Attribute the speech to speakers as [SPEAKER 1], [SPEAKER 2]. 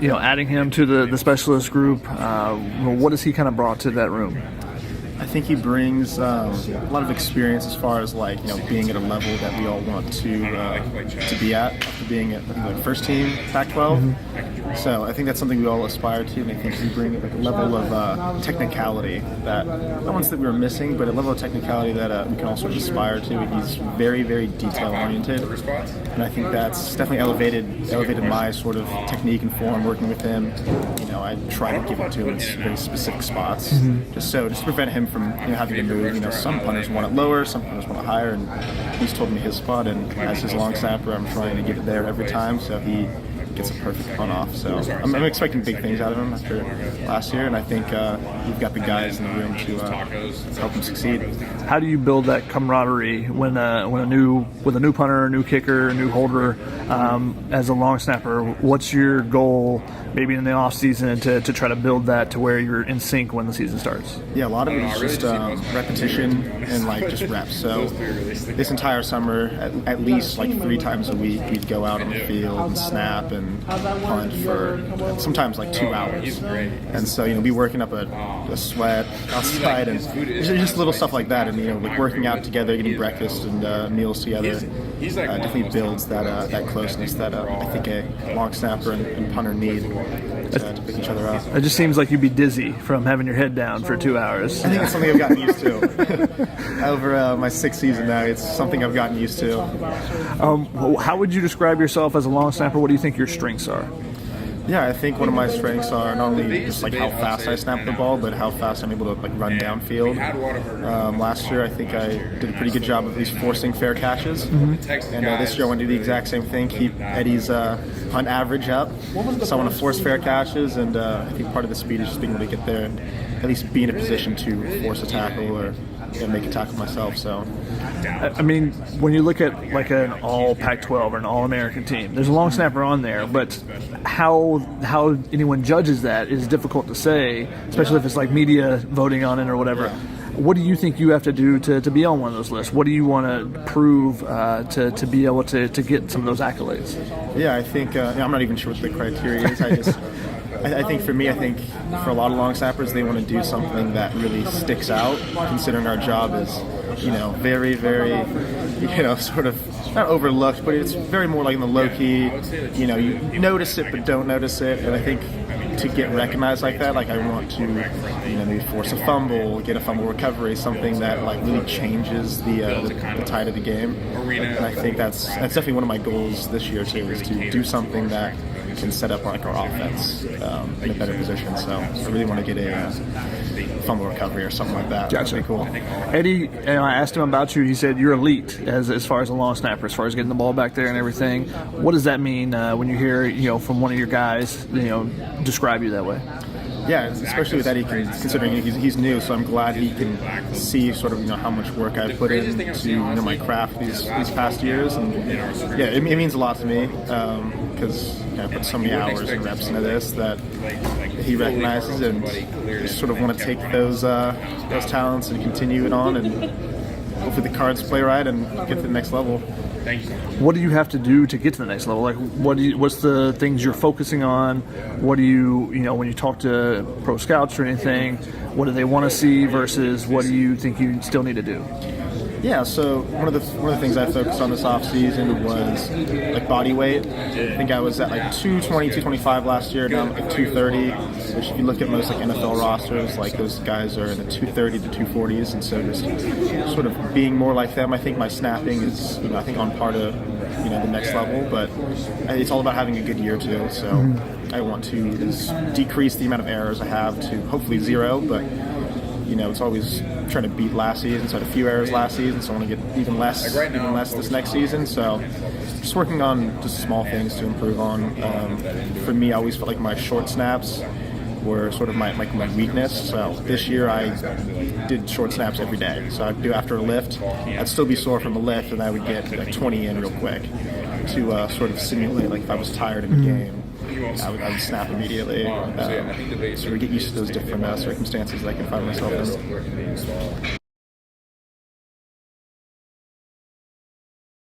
[SPEAKER 1] adding him to the specialist group, what has he kind of brought to that room?
[SPEAKER 2] I think he brings a lot of experience as far as being at a level that we all want to be at after being at first team Pac-12. Mm-hmm. So I think that's something we all aspire to, and I think he brings a level of technicality that not once that we were missing, but a level of technicality that we can all sort of aspire to. He's very, very detail oriented, and I think that's definitely elevated my sort of technique and form working with him. I try to give it to him in very specific spots, mm-hmm. just to prevent him from having to move. Some punters want it lower, some punters want it higher, and he's told me his spot, and as his long snapper, I'm trying to give it there every time, so he gets a perfect punt off. So I'm expecting big things out of him after last year, and I think we've got the guys in the room to help him succeed.
[SPEAKER 1] How do you build that camaraderie with a new punter, a new kicker, a new holder as a long snapper? What's your goal, maybe in the off season, to try to build that to where you're in sync when the season starts?
[SPEAKER 2] Yeah, a lot of it is just repetition and just reps. So this entire summer, at least 3 times a week, we'd go out on the field and snap and punt for sometimes 2 hours. And so we'd be working up a sweat outside, and just little stuff like that. And working out together, getting breakfast and meals together, definitely builds that closeness that I think a long snapper and punter need to pick each other up.
[SPEAKER 1] It just seems like you'd be dizzy from having your head down for 2 hours.
[SPEAKER 2] I think it's something I've gotten used to. Over my 6th season now, it's something I've gotten used to.
[SPEAKER 1] How would you describe yourself as a long snapper? What do you think your strengths are?
[SPEAKER 2] Yeah, I think one of my strengths are not only just how fast I snap the ball, but how fast I'm able to run downfield. Last year, I think I did a pretty good job of at least forcing fair catches, mm-hmm. and this year I want to do the exact same thing, keep Eddie's punt average up. So I want to force fair catches, and I think part of the speed is just being able to get there and at least be in a position to force a tackle or make a tackle myself. So,
[SPEAKER 1] I mean, when you look at an all Pac-12 or an all-American team, there's a long snapper on there, but how anyone judges that is difficult to say, especially if it's media voting on it or whatever.
[SPEAKER 2] Yeah.
[SPEAKER 1] What do you think you have to do to be on one of those lists? What do you want to prove to be able to get some of those accolades?
[SPEAKER 2] Yeah, I think I'm not even sure what the criteria is. I think for me, for a lot of long snappers, they want to do something that really sticks out, considering our job is, very, very, sort of not overlooked, but it's very more in the low key. You notice it but don't notice it, and I think to get recognized like that, I want to, maybe force a fumble, get a fumble recovery, something that really changes the tide of the game. And I think that's definitely one of my goals this year too, is to do something that can set up our offense in a better position. So I really want to get a fumble recovery or something like that.
[SPEAKER 1] Gotcha.
[SPEAKER 2] That'd be cool.
[SPEAKER 1] Eddie, I asked him about you. He said you're elite as far as a long snapper, as far as getting the ball back there and everything. What does that mean when you hear from one of your guys describe you that way?
[SPEAKER 2] Yeah, especially with Eddie, considering he's new, so I'm glad he can see sort of how much work I've put into my craft these past years, and yeah, it means a lot to me because I put so many hours and reps into this that he recognizes, and just sort of want to take those talents and continue it on, and hopefully the cards play right and get to the next level.
[SPEAKER 1] What do you have to do to get to the next level? What's the things you're focusing on? What do you when you talk to pro scouts or anything, what do they want to see versus what do you think you still need to do?
[SPEAKER 2] Yeah, so one of the things I focused on this off season was body weight. I think I was at 220, 225 last year. Now I'm at 230. Which, if you look at most NFL rosters, those guys are in the 230 to 240s, and so just sort of being more like them. I think my snapping is on par to the next level, but it's all about having a good year too. So I want to decrease the amount of errors I have to hopefully 0, but it's always trying to beat last season, so I had a few errors last season, so I want to get even less this next season. So just working on just small things to improve on. For me, I always felt like my short snaps were sort of my weakness. So this year I did short snaps every day. So I'd do after a lift, I'd still be sore from the lift, and I would get 20 in real quick to sort of simulate if I was tired in the game. I would snap immediately. So we get used to those different circumstances that I can find myself in.